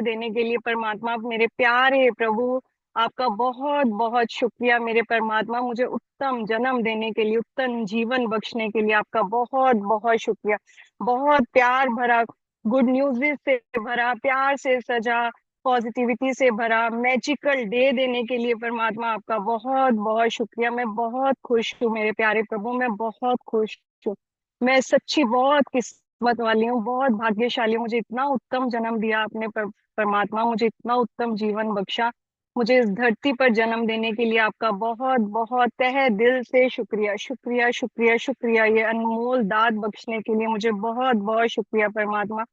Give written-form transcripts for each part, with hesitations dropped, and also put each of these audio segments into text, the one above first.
देने के लिए परमात्मा, मेरे प्यारे प्रभु, आपका बहुत बहुत शुक्रिया मेरे परमात्मा। मुझे उत्तम जन्म देने के लिए, उत्तम जीवन बख्शने के लिए आपका बहुत बहुत शुक्रिया। बहुत प्यार भरा, गुड न्यूज से भरा, प्यार से सजा, पॉजिटिविटी से भरा मैजिकल डे देने के लिए परमात्मा आपका बहुत बहुत शुक्रिया। मैं बहुत खुश हूँ मेरे प्यारे प्रभु, मैं बहुत खुश हूँ। मैं सच्ची बहुत किस्मत वाली हूँ, बहुत भाग्यशाली हूँ। मुझे इतना उत्तम जन्म दिया आपने परमात्मा, मुझे इतना उत्तम जीवन बख्शा। मुझे इस धरती पर जन्म देने के लिए आपका बहुत बहुत तहे दिल से शुक्रिया, शुक्रिया शुक्रिया शुक्रिया। ये अनमोल दात बख्शने के लिए मुझे बहुत बहुत शुक्रिया परमात्मा।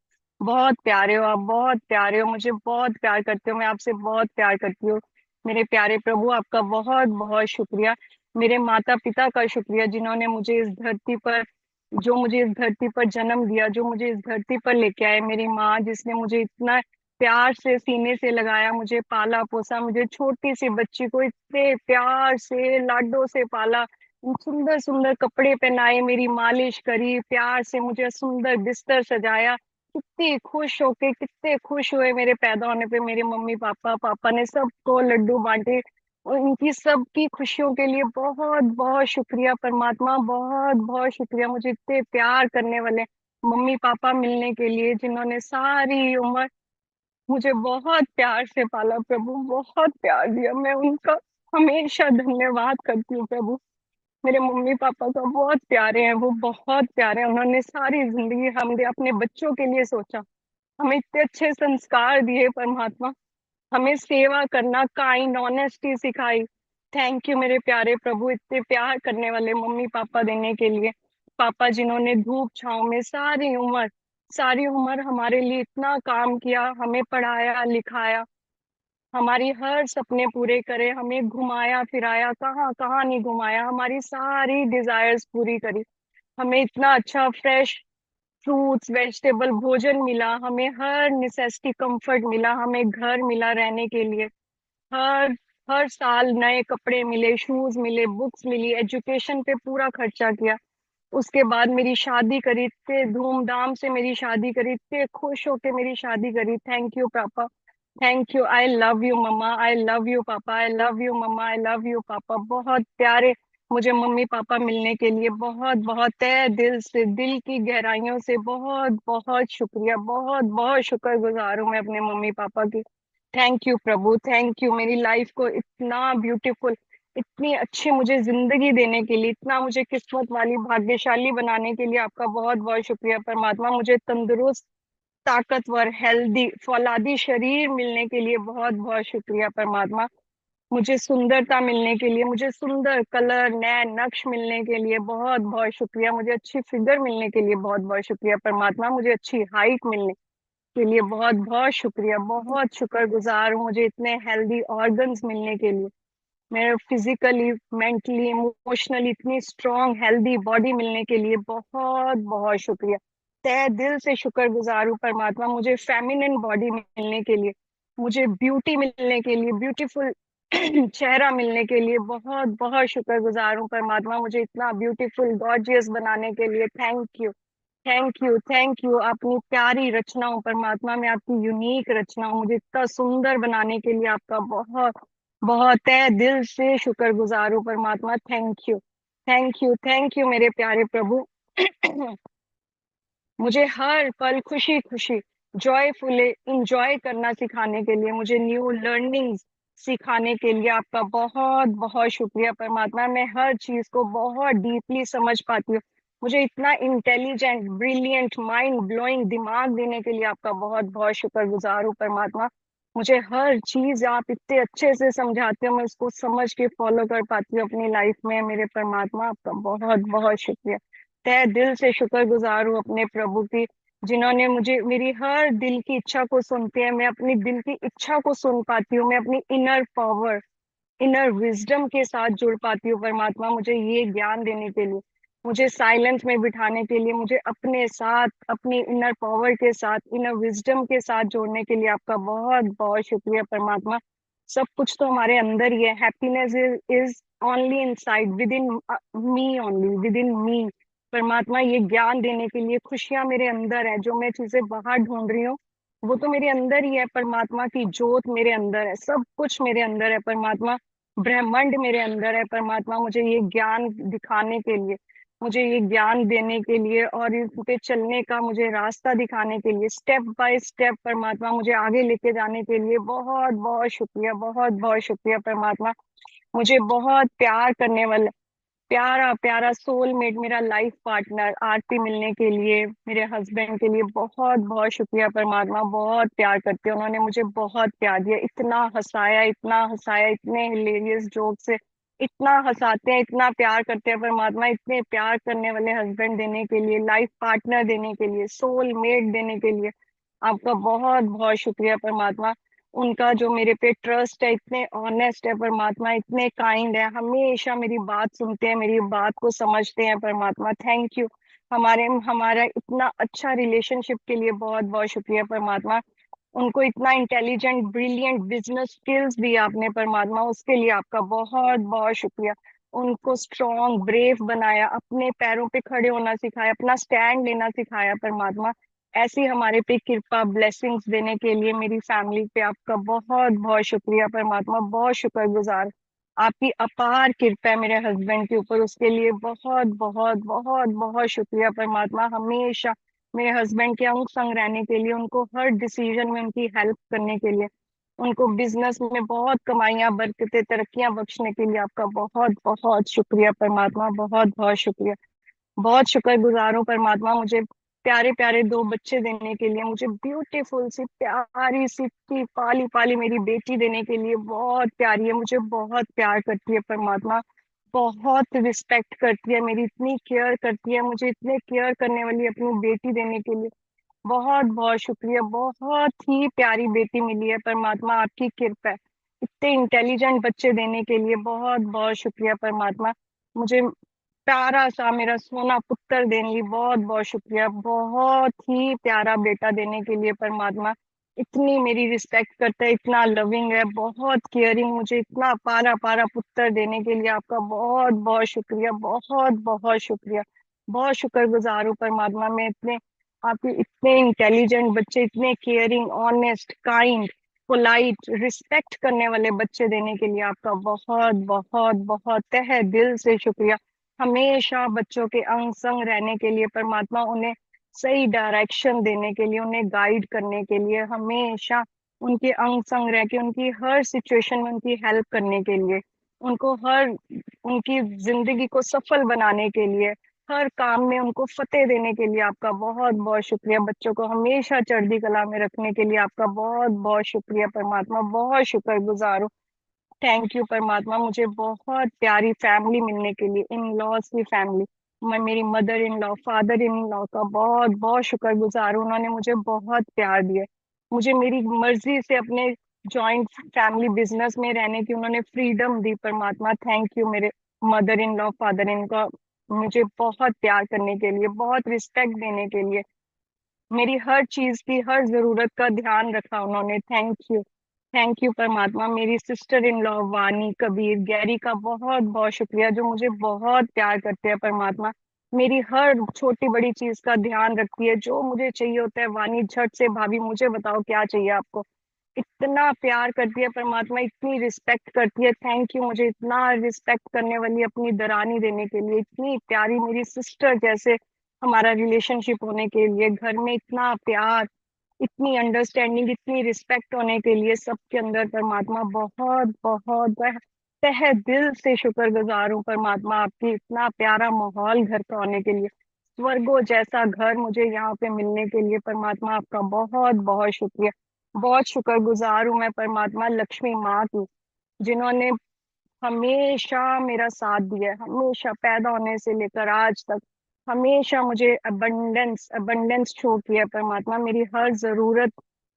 बहुत प्यारे हो आप, बहुत प्यारे हो, मुझे बहुत प्यार करते हो, मैं आपसे बहुत प्यार करती हूँ मेरे प्यारे प्रभु। आपका बहुत बहुत शुक्रिया। मेरे माता पिता का शुक्रिया, जिन्होंने मुझे इस धरती पर, जो मुझे इस धरती पर जन्म दिया, जो मुझे इस धरती पर लेके आए। मेरी माँ, जिसने मुझे इतना प्यार से सीने से लगाया, मुझे पाला पोसा, मुझे छोटी सी बच्ची को इतने प्यार से लाडों से पाला, सुंदर सुंदर कपड़े पहनाए, मेरी मालिश करी, प्यार से मुझे सुंदर बिस्तर सजाया। कितनी खुश होके, कितने खुश हुए मेरे पैदा होने पे मेरे मम्मी पापा। पापा ने सबको लड्डू बांटे। और इनकी सबकी खुशियों के लिए बहुत बहुत शुक्रिया परमात्मा, बहुत बहुत शुक्रिया। मुझे इतने प्यार करने वाले मम्मी पापा मिलने के लिए, जिन्होंने सारी उम्र मुझे बहुत प्यार से पाला प्रभु, बहुत प्यार दिया। मैं उनका हमेशा धन्यवाद करती हूँ प्रभु। मेरे मम्मी पापा का बहुत प्यारे हैं, वो बहुत प्यारे हैं। उन्होंने सारी जिंदगी हमने अपने बच्चों के लिए सोचा, हमें इतने अच्छे संस्कार दिए परमात्मा, हमें सेवा करना, काइंड ऑनेस्टी सिखाई। थैंक यू मेरे प्यारे प्रभु, इतने प्यार करने वाले मम्मी पापा देने के लिए। पापा जिन्होंने धूप छांव में सारी उम्र हमारे लिए इतना काम किया, हमें पढ़ाया लिखाया, हमारी हर सपने पूरे करे, हमें घुमाया फिराया, कहाँ कहाँ नहीं घुमाया, हमारी सारी डिजायर्स पूरी करी। हमें इतना अच्छा फ्रेश फ्रूट्स वेजिटेबल भोजन मिला, हमें हर नेसेसिटी कंफर्ट मिला, हमें घर मिला रहने के लिए। हर हर साल नए कपड़े मिले, शूज मिले, बुक्स मिली, एजुकेशन पे पूरा खर्चा किया। उसके बाद मेरी शादी करी, इतने धूमधाम से मेरी शादी करी, इतने खुश होके मेरी शादी करी। Thank you papa, thank you. I love you mumma, I love you papa, I love you mumma, I love you papa. बहुत प्यारे मुझे मम्मी पापा मिलने के लिए, बहुत बहुत तहे दिल से, दिल की गहराइयों से बहुत बहुत शुक्रिया, बहुत बहुत शुक्रगुजार हूँ मैं अपने मम्मी पापा की। Thank you Prabhu, thank you. मेरी लाइफ को इतना ब्यूटीफुल, इतनी अच्छी मुझे जिंदगी देने के लिए, इतना मुझे किस्मत वाली भाग्यशाली बनाने के लिए आपका बहुत बहुत शुक्रिया परमात्मा। मुझे तंदुरुस्त, ताकतवर, हेल्दी, फौलादी शरीर मिलने के लिए बहुत बहुत शुक्रिया परमात्मा। मुझे सुंदरता मिलने के लिए, मुझे सुंदर कलर नए नक्श मिलने के लिए बहुत बहुत शुक्रिया। मुझे अच्छी फिगर मिलने के लिए बहुत बहुत शुक्रिया परमात्मा। मुझे अच्छी हाइट मिलने के लिए बहुत बहुत शुक्रिया, बहुत शुक्रगुजार हूँ। मुझे इतने हेल्दी ऑर्गन्स मिलने के लिए, मेरे फिजिकली मेंटली इमोशनली इतनी स्ट्रॉन्ग हेल्दी बॉडी मिलने के लिए बहुत बहुत शुक्रिया। तहे दिल से शुक्रगुजार हूँ परमात्मा। मुझे फेमिनिन बॉडी मिलने के लिए, मुझे ब्यूटी मिलने के लिए, ब्यूटीफुल चेहरा मिलने के लिए बहुत बहुत शुक्रगुजार हूँ परमात्मा। मुझे इतना ब्यूटीफुल गॉर्जियस बनाने के लिए thank you, thank you, thank you. अपनी प्यारी रचना हूँ परमात्मा, मैं आपकी यूनिक रचना हूँ। मुझे इतना सुंदर बनाने के लिए आपका बहुत बहुत तहे दिल से शुक्रगुजार हूँ परमात्मा। Thank you, thank you, thank you मेरे प्यारे प्रभु। मुझे हर पल खुशी खुशी जॉयफुली इंजॉय करना सिखाने के लिए, मुझे न्यू लर्निंग सिखाने के लिए आपका बहुत बहुत शुक्रिया परमात्मा। मैं हर चीज को बहुत डीपली समझ पाती हूँ। मुझे इतना इंटेलिजेंट ब्रिलियंट माइंड ब्लोइंग दिमाग देने के लिए आपका बहुत बहुत शुक्रगुजार हूँ परमात्मा। मुझे हर चीज आप इतने अच्छे से समझाते हो, मैं उसको समझ के फॉलो कर पाती हूँ अपनी लाइफ में। मेरे परमात्मा आपका बहुत बहुत शुक्रिया। तहे दिल से शुक्रगुजार हूँ अपने प्रभु की, जिन्होंने मुझे मेरी हर दिल की इच्छा को सुनते हैं। मैं अपनी दिल की इच्छा को सुन पाती हूँ, मैं अपनी इनर पावर, इनर विजडम के साथ जुड़ पाती हूँ परमात्मा। मुझे ये ज्ञान देने के लिए, मुझे साइलेंस में बिठाने के लिए, मुझे अपने साथ अपनी इनर पावर के साथ, इनर विजडम के साथ जोड़ने के लिए आपका बहुत बहुत शुक्रिया परमात्मा। सब कुछ तो हमारे अंदर ही है। Happiness is only inside, within me, only within me परमात्मा। ये ज्ञान देने के लिए खुशियां मेरे अंदर है, जो मैं चीजें बाहर ढूंढ रही हूँ वो तो मेरे अंदर ही है, परमात्मा की ज्योत मेरे अंदर है, सब कुछ मेरे अंदर है परमात्मा। ब्रह्मांड मेरे अंदर है परमात्मा, मुझे ये ज्ञान दिखाने के लिए, मुझे ये ज्ञान देने के लिए, और इस पे चलने का मुझे रास्ता दिखाने के लिए, स्टेप बाय स्टेप परमात्मा मुझे आगे लेके जाने के लिए बहुत बहुत शुक्रिया, बहुत बहुत शुक्रिया परमात्मा। मुझे बहुत प्यार करने वाला, प्यारा प्यारा सोलमेट, मेरा लाइफ पार्टनर आरती मिलने के लिए, मेरे हस्बैंड के लिए बहुत बहुत शुक्रिया परमात्मा। बहुत प्यार करते हैं उन्होंने, मुझे बहुत प्यार दिया, इतना हंसाया, इतना हंसाया, इतने हिलेरियस जोक से इतना हंसाते हैं, इतना प्यार करते हैं परमात्मा। इतने प्यार करने वाले हस्बैंड देने के लिए, लाइफ पार्टनर देने के लिए, सोलमेट देने के लिए आपका बहुत बहुत शुक्रिया परमात्मा। उनका जो मेरे पे ट्रस्ट है, इतने ऑनेस्ट है परमात्मा, इतने काइंड है, हमेशा मेरी बात सुनते हैं, मेरी बात को समझते हैं परमात्मा। Thank you. हमारा इतना अच्छा रिलेशनशिप के लिए बहुत बहुत शुक्रिया परमात्मा। उनको इतना इंटेलिजेंट ब्रिलियंट बिजनेस स्किल्स दी आपने परमात्मा, उसके लिए आपका बहुत बहुत शुक्रिया। उनको स्ट्रॉन्ग ब्रेव बनाया, अपने पैरों पे खड़े होना सिखाया, अपना स्टैंड लेना सिखाया परमात्मा। ऐसी हमारे पे कृपा ब्लेसिंग्स देने के लिए मेरी फैमिली पे आपका बहुत बहुत शुक्रिया परमात्मा, बहुत शुक्रगुजार। आपकी अपार कृपा है मेरे हस्बैंड के ऊपर, उसके लिए बहुत बहुत बहुत बहुत शुक्रिया परमात्मा। हमेशा मेरे हस्बैंड के अंग संग रहने के लिए, उनको हर डिसीजन में उनकी हेल्प करने के लिए, उनको बिजनेस में बहुत कमाइयां बरकतें तरक्कियां बख्शने के लिए आपका बहुत बहुत शुक्रिया परमात्मा, बहुत बहुत शुक्रिया। बहुत शुक्रगुजार हूँ परमात्मा, मुझे प्यारे प्यारे दो बच्चे देने के लिए, मुझे ब्यूटीफुल सी प्यारी सी पाली पाली मेरी बेटी देने के लिए। बहुत प्यारी है, मुझे बहुत प्यार करती है परमात्मा, बहुत रिस्पेक्ट करती है मेरी, इतनी केयर करती है, मुझे इतने केयर करने वाली अपनी बेटी देने के लिए बहुत बहुत शुक्रिया। बहुत ही प्यारी बेटी मिली है परमात्मा, आपकी कृपा है। इतने इंटेलिजेंट बच्चे देने के लिए बहुत बहुत शुक्रिया परमात्मा। मुझे प्यारा सा मेरा सोना पुत्र देने के लिए बहुत बहुत शुक्रिया। बहुत ही प्यारा बेटा देने के लिए परमात्मा, इतनी मेरी रिस्पेक्ट करता है, इतना लविंग है, बहुत केयरिंग, मुझे इतना पारा पारा पुत्र देने के लिए आपका बहुत बहुत शुक्रिया, बहुत बहुत शुक्रिया। बहुत शुक्रगुजार हूँ परमात्मा, मैं इतने आपके इतने इंटेलिजेंट बच्चे, इतने caring honest kind polite respect करने वाले बच्चे देने के लिए आपका बहुत बहुत बहुत तहे दिल से शुक्रिया। हमेशा बच्चों के अंग संग रहने के लिए परमात्मा, उन्हें सही डायरेक्शन देने के लिए, उन्हें गाइड करने के लिए, हमेशा उनके अंग संग रह के उनकी हर सिचुएशन में उनकी हेल्प करने के लिए, उनको हर उनकी जिंदगी को सफल बनाने के लिए, हर काम में उनको फतेह देने के लिए आपका बहुत बहुत शुक्रिया। बच्चों को हमेशा चढ़ती कला में रखने के लिए आपका बहुत बहुत शुक्रिया परमात्मा, बहुत शुक्रगुजार हूँ। थैंक यू परमात्मा, मुझे बहुत प्यारी फैमिली मिलने के लिए, इन लॉज की फैमिली, मैं मेरी mother in law father in law का बहुत बहुत शुक्रगुजार हूँ। उन्होंने मुझे बहुत प्यार दिया, मुझे मेरी मर्जी से अपने जॉइंट फैमिली बिजनेस में रहने की उन्होंने फ्रीडम दी परमात्मा। थैंक यू मेरे mother in law father in का, मुझे बहुत प्यार करने के लिए, बहुत रिस्पेक्ट देने के लिए, मेरी हर चीज की हर जरूरत का ध्यान रखा उन्होंने। थैंक यू, थैंक यू परमात्मा। मेरी सिस्टर इन लॉ वानी कबीर गैरी का बहुत बहुत शुक्रिया, जो मुझे बहुत प्यार करते हैं परमात्मा, मेरी हर छोटी बड़ी चीज का ध्यान रखती है, जो मुझे चाहिए होता है वानी झट से भाभी मुझे बताओ क्या चाहिए आपको, इतना प्यार करती है परमात्मा, इतनी रिस्पेक्ट करती है। थैंक यू, मुझे इतना रिस्पेक्ट करने वाली अपनी दरानी देने के लिए, इतनी प्यारी मेरी सिस्टर जैसे हमारा रिलेशनशिप होने के लिए, घर में इतना प्यार, इतनी अंडरस्टैंडिंग, इतनी रिस्पेक्ट होने के लिए सबके अंदर परमात्मा, बहुत बहुत तहे दिल से शुक्रगुजार हूँ परमात्मा, आपकी इतना प्यारा माहौल घर का होने के लिए, स्वर्गो जैसा घर मुझे यहाँ पे मिलने के लिए परमात्मा, आपका बहुत बहुत शुक्रिया। बहुत शुक्रगुजार हूँ मैं परमात्मा लक्ष्मी माँ की, जिन्होंने हमेशा मेरा साथ दिया है, हमेशा पैदा होने से लेकर आज तक, हमेशा मुझे अबंडेंस अबंडेंस शो किया है परमात्मा, मेरी हर जरूरत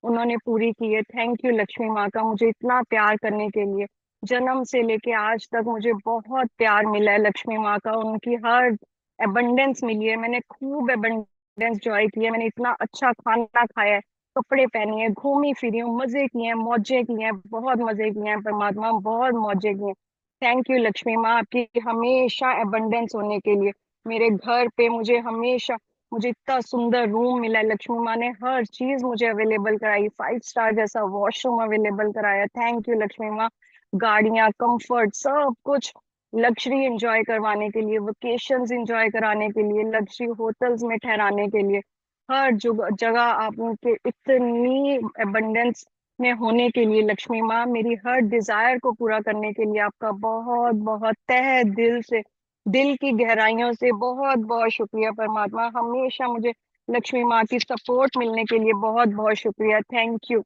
उन्होंने पूरी की है। थैंक यू लक्ष्मी माँ का, मुझे इतना प्यार करने के लिए, जन्म से लेके आज तक मुझे बहुत प्यार मिला है लक्ष्मी माँ का, उनकी हर अबंडेंस मिली है, मैंने खूब अबंडेंस जॉय किया, मैंने इतना अच्छा खाना खाया है, कपड़े पहने हैं, घूमी फिरी हूँ, मजे किए हैं, मौजे किए हैं, बहुत मजे किए हैं परमात्मा, बहुत मौजे किए हैं। थैंक यू लक्ष्मी माँ, आपकी हमेशा अबंडेंस होने के लिए मेरे घर पे, मुझे हमेशा मुझे इतना सुंदर रूम मिला है, लक्ष्मी माँ ने हर चीज मुझे अवेलेबल कराई, 5 स्टार जैसा वॉशरूम अवेलेबल कराया। थैंक यू लक्ष्मी माँ। गाड़ियाँ, कंफर्ट, सब कुछ, लग्जरी एंजॉय करवाने के लिए, वेकेशंस एंजॉय कराने के लिए, लग्जरी होटल्स में ठहराने के लिए, हर जगह जगह आप उनके इतनी अबंडेंस में होने के लिए, लक्ष्मी माँ मेरी हर डिजायर को पूरा करने के लिए आपका बहुत बहुत तहे दिल से, दिल की गहराइयों से बहुत बहुत शुक्रिया परमात्मा। हमेशा मुझे लक्ष्मी माँ की सपोर्ट मिलने के लिए बहुत बहुत शुक्रिया। थैंक यू,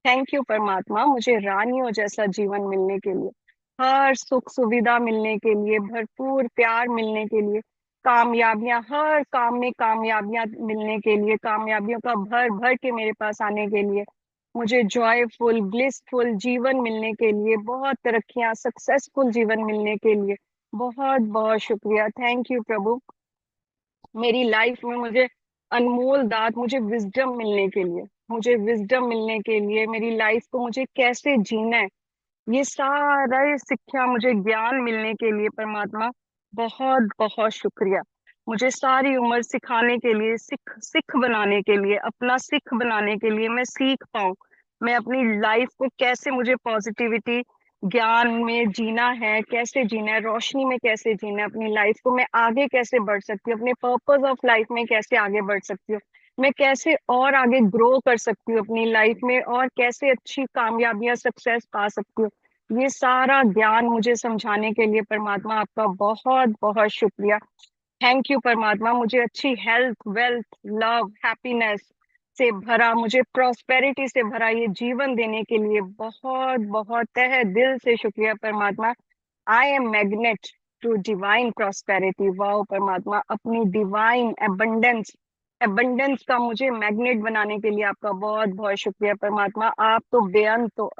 थैंक यू परमात्मा, मुझे रानियों जैसा जीवन मिलने के लिए, हर सुख सुविधा मिलने के लिए, भरपूर प्यार मिलने के लिए, कामयाबियां, हर काम में कामयाबियां मिलने के लिए, कामयाबियों का भर भर के मेरे पास आने के लिए, मुझे जॉयफुल ब्लिसफुल जीवन मिलने के लिए, बहुत तरक्कियां, सक्सेसफुल जीवन मिलने के लिए बहुत बहुत शुक्रिया। थैंक यू प्रभु। मेरी लाइफ में मुझे अनमोल दात, मुझे विजडम मिलने के लिए, मुझे विजडम मिलने के लिए, मेरी लाइफ को मुझे कैसे जीना है, ये सारा ये शिक्षा, मुझे ज्ञान मिलने के लिए परमात्मा बहुत बहुत शुक्रिया। मुझे सारी उम्र सिखाने के लिए, सिख सिख बनाने के लिए, अपना सिख बनाने के लिए, मैं सीख पाऊं मैं अपनी लाइफ को कैसे, मुझे पॉजिटिविटी ज्ञान में जीना है, कैसे जीना है, रोशनी में कैसे जीना है, अपनी लाइफ को मैं आगे कैसे बढ़ सकती हूँ, अपने पर्पस ऑफ लाइफ में कैसे आगे बढ़ सकती हूँ, मैं कैसे और आगे ग्रो कर सकती हूँ अपनी लाइफ में, और कैसे अच्छी कामयाबियां, सक्सेस पा सकती हूँ, ये सारा ज्ञान मुझे समझाने के लिए परमात्मा आपका बहुत बहुत शुक्रिया। थैंक यू परमात्मा। मुझे अच्छी हेल्थ, वेल्थ, लव, हैप्पीनेस से भरा, मुझे प्रॉस्पेरिटी से भरा ये जीवन देने के लिए बहुत बहुत तहे दिल से शुक्रिया परमात्मा। I am magnet to divine prosperity. Wow परमात्मा, अपनी डिवाइन एबंडेंस, एबंडेंस का मुझे मैग्नेट बनाने के लिए आपका बहुत बहुत शुक्रिया परमात्मा। आप तो बेअंत, तो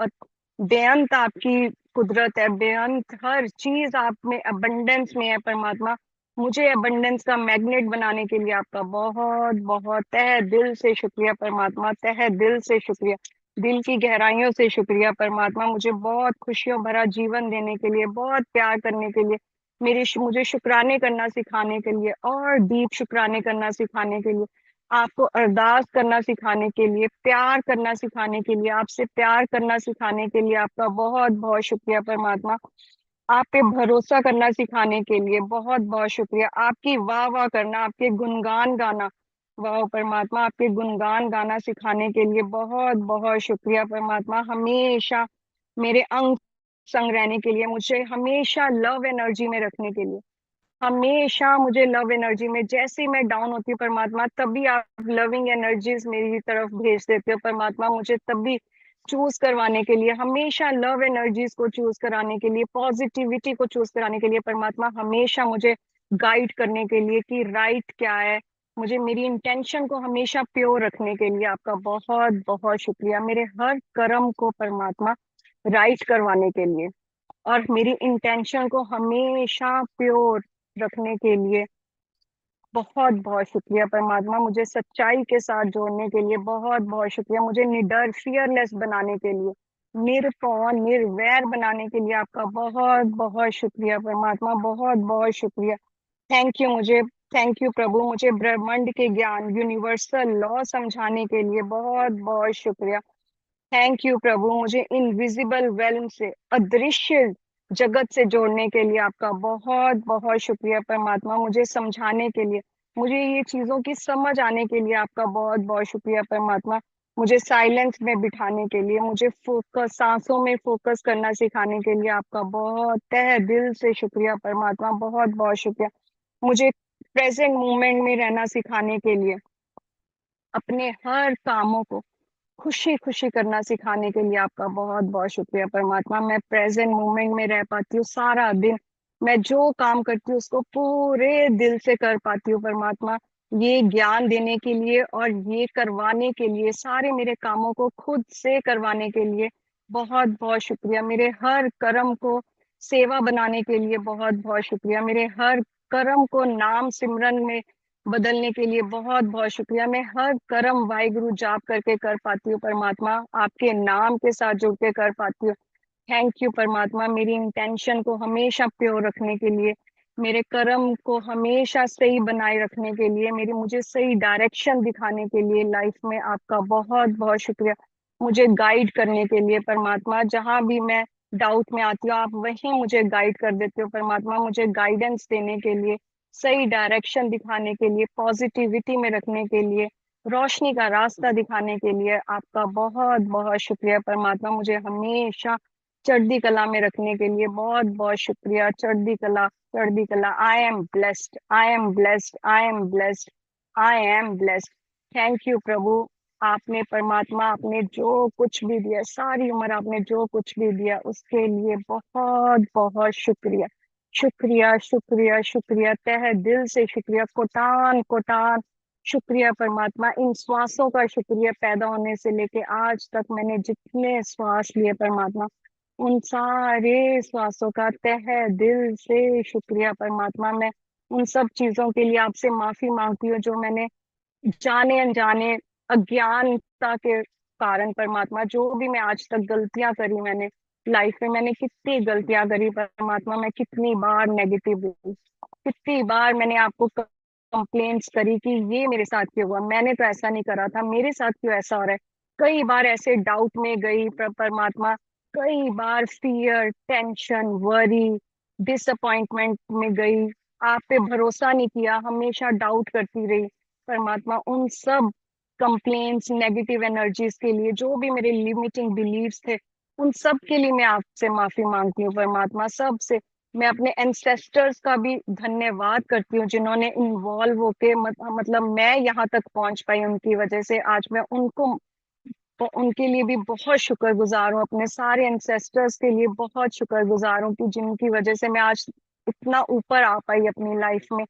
बेअंत आपकी कुदरत है, बेअंत हर चीज आप में अबंडेंस में है परमात्मा। मुझे अबंडेंस का मैग्नेट बनाने के लिए आपका बहुत बहुत तहे दिल से शुक्रिया परमात्मा, तहे दिल से शुक्रिया, दिल की गहराइयों से शुक्रिया परमात्मा। मुझे बहुत खुशियों भरा जीवन देने के लिए, बहुत प्यार करने के लिए, मुझे शुक्राने करना सिखाने के लिए, और डीप शुक्राने करना सिखाने के लिए, आपको अरदास करना सिखाने के लिए, प्यार करना सिखाने के लिए, आपसे प्यार करना सिखाने के लिए आपका बहुत बहुत शुक्रिया परमात्मा। आप पे भरोसा करना सिखाने के लिए बहुत बहुत शुक्रिया। आपकी वाह वाह करना, आपके गुणगान गाना, वाह परमात्मा, आपके गुणगान गाना सिखाने के लिए बहुत बहुत शुक्रिया परमात्मा। हमेशा मेरे अंग संग रहने के लिए, मुझे हमेशा लव एनर्जी में रखने के लिए, हमेशा मुझे लव एनर्जी में, जैसे ही मैं डाउन होती हूँ परमात्मा, तभी आप लविंग एनर्जीज मेरी तरफ भेज देते हो परमात्मा, मुझे तभी चूज करवाने के लिए, हमेशा लव एनर्जीज को चूज कराने के लिए, पॉजिटिविटी को चूज कराने के लिए परमात्मा, हमेशा मुझे गाइड करने के लिए कि राइट क्या है, मुझे मेरी इंटेंशन को हमेशा प्योर रखने के लिए आपका बहुत बहुत शुक्रिया। मेरे हर कर्म को परमात्मा राइट करवाने के लिए, और मेरी इंटेंशन को हमेशा प्योर रखने के लिए बहुत बहुत शुक्रिया परमात्मा। मुझे सच्चाई के साथ जोड़ने के लिए बहुत बहुत शुक्रिया। मुझे निडर, फियरलेस बनाने के लिए, निरपौन, निर्वैर बनाने के लिए आपका बहुत बहुत शुक्रिया परमात्मा, बहुत बहुत शुक्रिया। थैंक यू मुझे, थैंक यू प्रभु, मुझे ब्रह्मांड के ज्ञान, यूनिवर्सल लॉ समझाने के लिए बहुत बहुत शुक्रिया। थैंक यू प्रभु, मुझे इनविजिबल वेल्म से, अदृश्य जगत से जोड़ने के लिए आपका बहुत बहुत शुक्रिया परमात्मा। मुझे समझाने के लिए, मुझे ये चीजों की समझ आने के लिए आपका बहुत बहुत शुक्रिया परमात्मा। मुझे साइलेंस में बिठाने के लिए, मुझे फोकस, सांसों में फोकस करना सिखाने के लिए आपका बहुत तहे दिल से शुक्रिया परमात्मा, बहुत बहुत शुक्रिया। मुझे प्रेजेंट मोमेंट में रहना सिखाने के लिए, अपने हर कामों को खुशी खुशी करना सिखाने के लिए आपका बहुत बहुत शुक्रिया परमात्मा। मैं प्रेजेंट मोमेंट में रह पाती हूँ सारा दिन, मैं जो काम करती हूँ उसको पूरे दिल से कर पाती हूँ परमात्मा। ये ज्ञान देने के लिए और ये करवाने के लिए, सारे मेरे कामों को खुद से करवाने के लिए बहुत बहुत शुक्रिया। मेरे हर कर्म को सेवा बनाने के लिए बहुत बहुत शुक्रिया। मेरे हर कर्म को नाम सिमरन में बदलने के लिए बहुत बहुत शुक्रिया। मैं हर कर्म वाहिगुरु जाप करके कर पाती हूँ परमात्मा, आपके नाम के साथ जुड़ के कर पाती हूँ। थैंक यू परमात्मा, मेरी इंटेंशन को हमेशा प्योर रखने के लिए, मेरे कर्म को हमेशा सही बनाए रखने के लिए, मेरी मुझे सही डायरेक्शन दिखाने के लिए लाइफ में आपका बहुत बहुत शुक्रिया। मुझे गाइड करने के लिए परमात्मा, जहां भी मैं डाउट में आती हूँ आप वहीं मुझे गाइड कर देते हो परमात्मा। मुझे गाइडेंस देने के लिए, सही डायरेक्शन दिखाने के लिए, पॉजिटिविटी में रखने के लिए, रोशनी का रास्ता दिखाने के लिए आपका बहुत बहुत शुक्रिया परमात्मा। मुझे हमेशा चढ़ती कला में रखने के लिए बहुत बहुत शुक्रिया। चढ़ती कला, I am blessed, I am blessed, I am blessed, I am blessed. Thank you प्रभु। आपने परमात्मा, आपने जो कुछ भी दिया, सारी उम्र आपने जो कुछ भी दिया, उसके लिए बहुत बहुत शुक्रिया। शुक्रिया शुक्रिया शुक्रिया, तहे दिल से शुक्रिया, कोटान कोटान शुक्रिया परमात्मा। इन श्वासों का शुक्रिया, पैदा होने से लेके आज तक मैंने जितने श्वास लिए परमात्मा, उन सारे श्वासों का तहे दिल से शुक्रिया परमात्मा। मैं उन सब चीजों के लिए आपसे माफी मांगती हूँ जो मैंने जाने अनजाने, अज्ञानता के कारण परमात्मा, जो भी मैं आज तक गलतियां करी मैंने लाइफ में, मैंने कितनी गलतियां करी परमात्मा। मैं कितनी बार नेगेटिव हुई, कितनी बार मैंने आपको कंप्लेंट्स करी कि ये मेरे साथ क्यों हुआ, मैंने तो ऐसा नहीं करा था, मेरे साथ क्यों ऐसा हो रहा है। कई बार ऐसे डाउट में गई परमात्मा, कई बार फियर, टेंशन, वरी, डिसअपॉइंटमेंट में गई, आप पे भरोसा नहीं किया, हमेशा डाउट करती रही परमात्मा। उन सब कंप्लेन्स, नेगेटिव एनर्जीज के लिए, जो भी मेरे लिमिटिंग बिलीव्स थे, उन सब के लिए मैं आपसे माफी मांगती हूँ परमात्मा। सबसे मैं अपने एंसेस्टर्स का भी धन्यवाद करती हूँ जिन्होंने इन्वॉल्व होके मतलब मैं यहाँ तक पहुंच पाई उनकी वजह से। आज मैं उनको, तो उनके लिए भी बहुत शुक्रगुजार हूँ, अपने सारे एंसेस्टर्स के लिए बहुत शुक्रगुजार हूँ कि जिनकी वजह से मैं आज इतना ऊपर आ पाई अपनी लाइफ में।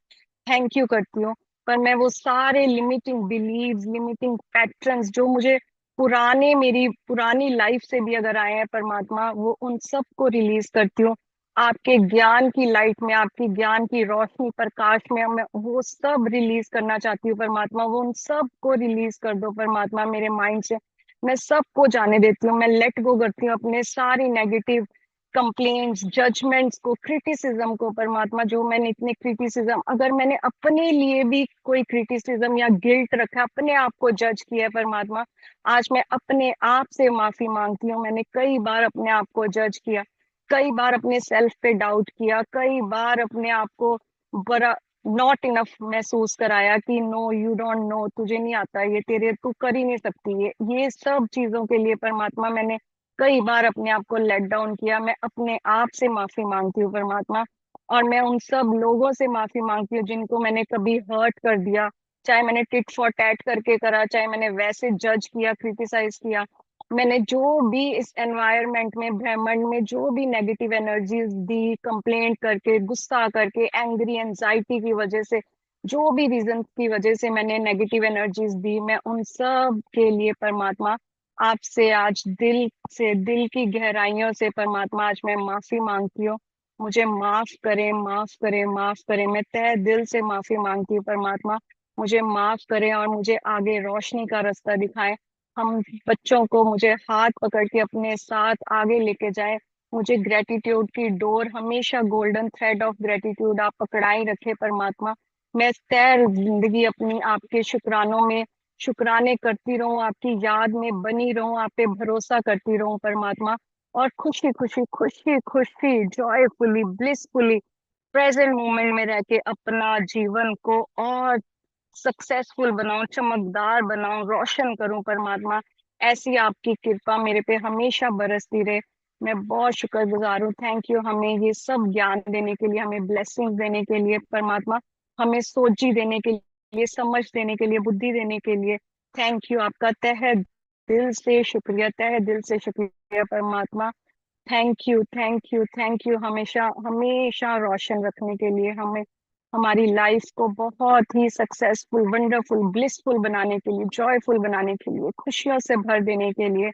थैंक यू करती हूँ। पर मैं वो सारे लिमिटिंग बिलीव्स, लिमिटिंग पैटर्न्स जो मुझे पुराने, मेरी पुरानी लाइफ से भी अगर आए हैं परमात्मा, वो उन सब को रिलीज करती हूँ आपके ज्ञान की लाइट में, आपकी ज्ञान की रोशनी, प्रकाश में। मैं वो सब रिलीज करना चाहती हूँ परमात्मा, वो उन सब को रिलीज कर दो परमात्मा मेरे माइंड से। मैं सबको जाने देती हूँ, मैं लेट गो करती हूँ अपने सारी नेगेटिव कंप्लेंट्स, जजमेंट्स को, क्रिटिसिज्म को परमात्मा। जो मैंने इतने क्रिटिसिज्म, अगर मैंने अपने लिए भी कोई क्रिटिसिज्म या गिल्ट रखा, अपने आप को जज किया है परमात्मा, आज मैं अपने आप से माफी मांगती हूँ। मैंने कई बार अपने आप को जज किया, कई बार अपने सेल्फ पे डाउट किया, कई बार अपने आप को बड़ा नॉट इनफ महसूस कराया कि नो, यू डोंट नो, तुझे नहीं आता ये, तेरे तू कर ही नहीं सकती ये सब चीजों के लिए परमात्मा मैंने कई बार अपने आप को लेट डाउन किया। मैं अपने आप से माफी मांगती हूँ परमात्मा। और मैं उन सब लोगों से माफी मांगती हूँ जिनको मैंने कभी हर्ट कर दिया, चाहे मैंने टिट फॉर टैट करके करा, चाहे मैंने वैसे जज किया, क्रिटिसाइज किया। मैंने जो भी इस एनवायरनमेंट में, ब्रह्मांड में जो भी नेगेटिव एनर्जीज दी, कंप्लेंट करके, गुस्सा करके, एंग्री, एंजाइटी की वजह से, जो भी रीजन की वजह से मैंने नेगेटिव एनर्जीज दी, मैं उन सब के लिए परमात्मा आपसे आज दिल से, दिल की गहराइयों से परमात्मा आज मैं माफी मांगती हूँ। मुझे माफ करें, माफ करें, माफ करें। मैं तहे दिल से माफी मांगती हूँ परमात्मा। मुझे माफ करें और मुझे आगे रोशनी का रास्ता दिखाएं। हम बच्चों को मुझे हाथ पकड़ के अपने साथ आगे लेके जाए। मुझे ग्रेटिट्यूड की डोर, हमेशा गोल्डन थ्रेड ऑफ ग्रेटिट्यूड आप पकड़ाई रखे परमात्मा। मैं तैर जिंदगी अपनी आपके शुक्रानों में, शुक्राने करती रहूं, आपकी याद में बनी रहूं, आप पे भरोसा करती रहूं परमात्मा। और खुशी खुशी खुशी खुशी, जॉयफुली, ब्लिसफुली प्रेजेंट मोमेंट में रह के अपना जीवन को और सक्सेसफुल बनाऊं, चमकदार बनाऊं, रोशन करूं परमात्मा। ऐसी आपकी कृपा मेरे पे हमेशा बरसती रहे। मैं बहुत शुक्रगुजार हूँ। थैंक यू हमें ये सब ज्ञान देने के लिए, हमें ब्लेसिंग देने के लिए परमात्मा, हमें सोची देने के लिए, समझ देने के लिए, बुद्धि देने के लिए। थैंक यू, आपका तहे दिल से शुक्रिया, तहे दिल से शुक्रिया परमात्मा। Thank you, thank you, thank you. हमेशा हमेशा रोशन रखने के लिए, हमें हमारी लाइफ को बहुत ही सक्सेसफुल, वंडरफुल, ब्लिसफुल बनाने के लिए, जॉयफुल बनाने के लिए, खुशियों से भर देने के लिए।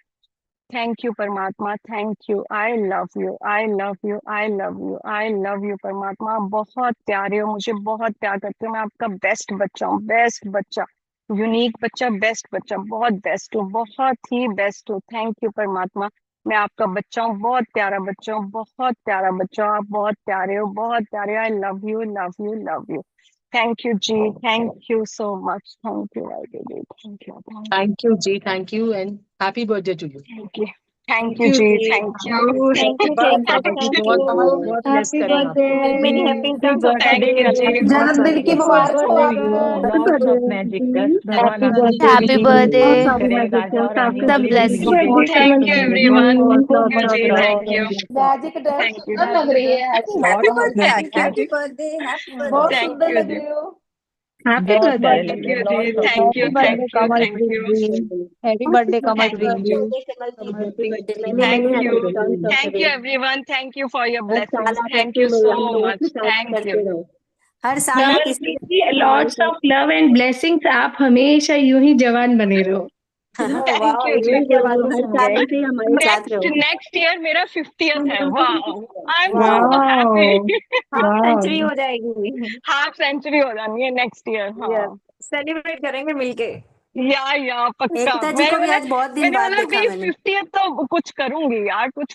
थैंक यू परमात्मा, thank you. I love you, I love you, I love you, I love you परमात्मा। आप बहुत प्यारे हो, मुझे बहुत प्यार करते हो। मैं आपका बेस्ट बच्चा हूँ, बेस्ट बच्चा, यूनिक बच्चा, बेस्ट बच्चा, बहुत बेस्ट हूँ, बहुत ही बेस्ट हूँ। थैंक यू परमात्मा। मैं आपका बच्चा हूँ, बहुत प्यारा बच्चा हूँ, बहुत प्यारा बच्चा हूँ। आप बहुत प्यारे हो, बहुत प्यारे। I love you, love you, love you. Thank you जी, thank you so much, thank you जी, thank you, Thank you, Ji. Thank you, and happy birthday to you. Thank you, thank Thank you you, जी, Ji. Thank you, Thank you, बहुत thank you, प्रभु जी thank बहुत बहुत you. बहुत bless Happy करें आपको। birthday. Many happy returns of the thank day. You जी, बहुत जन्मदिन की Happy मुबारक हो birthday to आपको. you. Happy Lots of birthday. magic dust. भगवान Happy आपको birthday. Happy जिंदगी में birthday. बहुत सारी magic dust आपकी सब जिंदगी में blessings. मिले। Thank you everyone, Lots thank of you जी, love thank you, and magic dust thank you, सुंदर लग रही है आज. lots happy of birthday magic aunty, happy dust. Birthday, happy बहुत बर्थडे। थैंक सुंदर यू लग जी, रही हो. Happy बहुत birthday. प्यारे थैंक लग रहे यू हैं। जी, Lots of thank you, Happy thank you, birthday thank Kamal you, Ji. Happy birthday Kamal thank Ji. You, happy birthday, many thank many you, happy returns of the thank day. You everyone, thank you for your हर साल blessings, आप thank ऐसे you मेरे सो हम लोगों के much, साथ thank you. करते रहो। हर साल आप इसी नमस्ते जी, lots of love and blessings. आप हमेशा यूं ही जवान बने रहो। थैंक वाह, यू ये जी। यही क्या बात बोलो, हर सुन साल गए. ऐसे ही हमारे साथ नेक्स्ट रहो। नेक्स्ट ईयर मेरा 50th है। वाह, आई एम वाह, so Wow. Happy. Half Wow. Century हो जाएगी. हाफ सेंचुरी हो जानी है नेक्स्ट ईयर। यस, हाँ, सेलिब्रेट करेंगे मिलके. या पक्का। एकता जी को भी आज बहुत दिन मैंने बाद बोला देखा भी मैंने। 50th तो कुछ करूंगी यार, कुछ